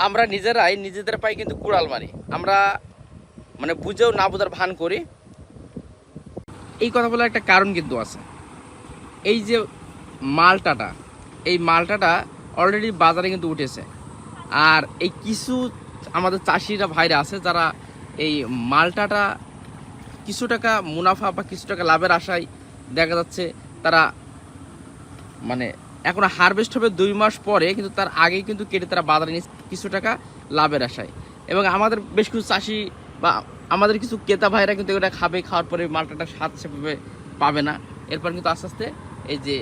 আমরা নিজেরাই নিজেদের পায়ে কিন্তু কুড়াল মারি, আমরা মানে বুঝেও না বোঝার ভান করি। এই কথা বলার একটা কারণ কিন্তু আছে। এই যে মালটাটা, এই মালটাটা অলরেডি বাজারে কিন্তু উঠেছে। আর এই কিছু আমাদের চাষিরা ভাইরা আছে যারা এই মালটাটা কিছু টাকা মুনাফা বা কিছু টাকা লাভের আশায় দেখা যাচ্ছে তারা মানে এখন হারভেস্ট হবে 2 মাস পরে, কিন্তু তার আগেই কিন্তু কেটে তারা বাজারে নিয়ে কিছু টাকা লাভের আশায়। এবং আমাদের বেশ কিছু চাষি বা আমাদের কিছু ক্রেতা ভাইরা কিন্তু এটা খাবে, খাওয়ার পরে মালটাটা স্বাদ সেভাবে পাবে না, এরপর কিন্তু আস্তে আস্তে এই যে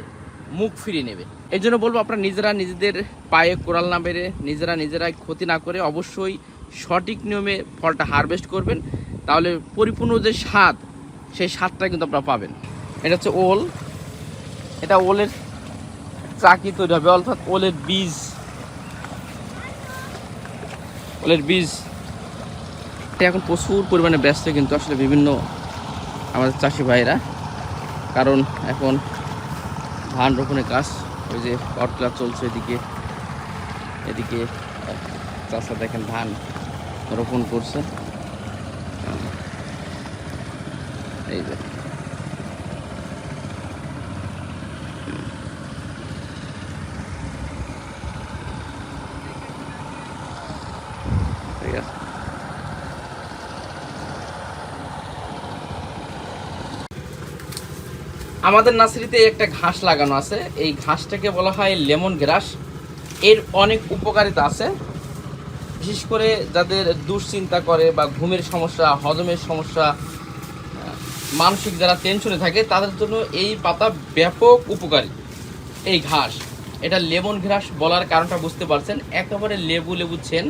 মুখ ফিরিয়ে নেবে। এই জন্য বলবো আপনারা নিজেরা নিজেদের পায়ে কোড়াল না বেড়ে নিজেরাই ক্ষতি না করে অবশ্যই সঠিক নিয়মে ফলটা হারভেস্ট করবেন, তাহলে পরিপূর্ণ যে স্বাদ সেই স্বাদটা কিন্তু আপনারা পাবেন। এটা হচ্ছে ওল, এটা ওলের চাকি তৈরি হবে, অর্থাৎ ওলের বীজ। এটা এখন প্রচুর পরিমাণে ব্যস্ত কিন্তু আসলে বিভিন্ন আমাদের চাষি ভাইরা, কারণ এখন ধান রোপণের কাজ, ওই যে পাওয়ার টিলার চলছে এদিকে চাষা দেখেন ধান রোপণ করছে। এই যে ঠিক আছে। আমাদের নার্সারিতে একটা ঘাস লাগানো আছে, এই ঘাসটাকে বলা হয় লেমন গ্রাস। এর অনেক উপকারিতা আছে, বিশেষ করে যাদের দুশ্চিন্তা করে বা ঘুমের সমস্যা, হজমের সমস্যা, মানসিক যারা টেনশনে থাকে তাদের জন্য এই পাতা ব্যাপক উপকারী। এই ঘাস, এটা লেমন ঘাস বলার কারণটা বুঝতে পারছেন, একেবারে লেবু ছেন,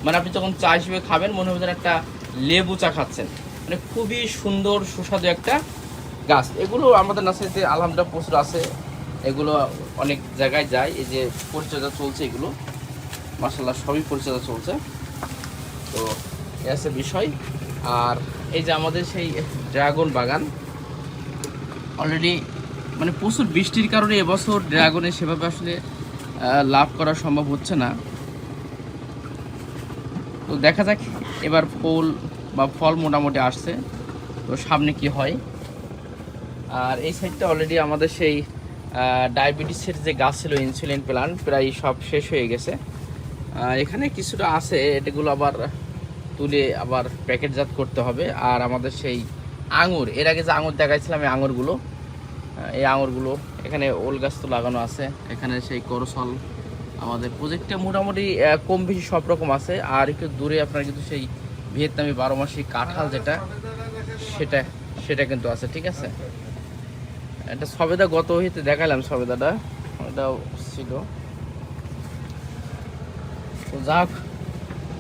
মানে আপনি যখন চা হিসেবে খাবেন মনে হবে যেন একটা লেবু চা খাচ্ছেন, মানে খুবই সুন্দর সুস্বাদু একটা গাছ। এগুলো আমাদের নার্সারিতে আলহামদুলিল্লাহ প্রচুর আছে, এগুলো অনেক জায়গায় যায়। এই যে পরিচর্যা চলছে, এগুলো মাশাআল্লাহ সবই পরিচর্যা চলছে। তো এই আছে বিষয়। আর এই যে আমাদের সেই ড্রাগন বাগান, অলরেডি মানে প্রচুর বৃষ্টির কারণে এবছর ড্রাগনে সেভাবে আসলে লাভ করা সম্ভব হচ্ছে না। তো দেখা যাক এবার ফুল বা ফল মোটামুটি আসছে, তো সামনে কি হয়। আর এই সাইডটা অলরেডি আমাদের সেই ডায়াবেটিসের যে গাছ ছিল, ইনসুলিন প্ল্যান্ট, প্রায় সব শেষ হয়ে গেছে। এখানে কিছুটা আছে, এটাগুলো আবার তুলে আবার প্যাকেটজাত করতে হবে। আর আমাদের সেই আঙুর, এর আগে যে আঙুর দেখাইছিলাম, এই আঙুরগুলো এখানে ওল গাছ তো লাগানো আছে, এখানে সেই করসল আমাদের প্রজেক্টে মোটামুটি কম বেশি সব রকম আছে। আর একটু দূরে আপনার কিন্তু সেই ভিয়েতনামি 12 মাসি কাঁঠাল যেটা, সেটা কিন্তু আছে। ঠিক আছে, এটা সবেদা গত হইতে দেখালাম, সবেদাটা ওটাও ছিল। তো যাক,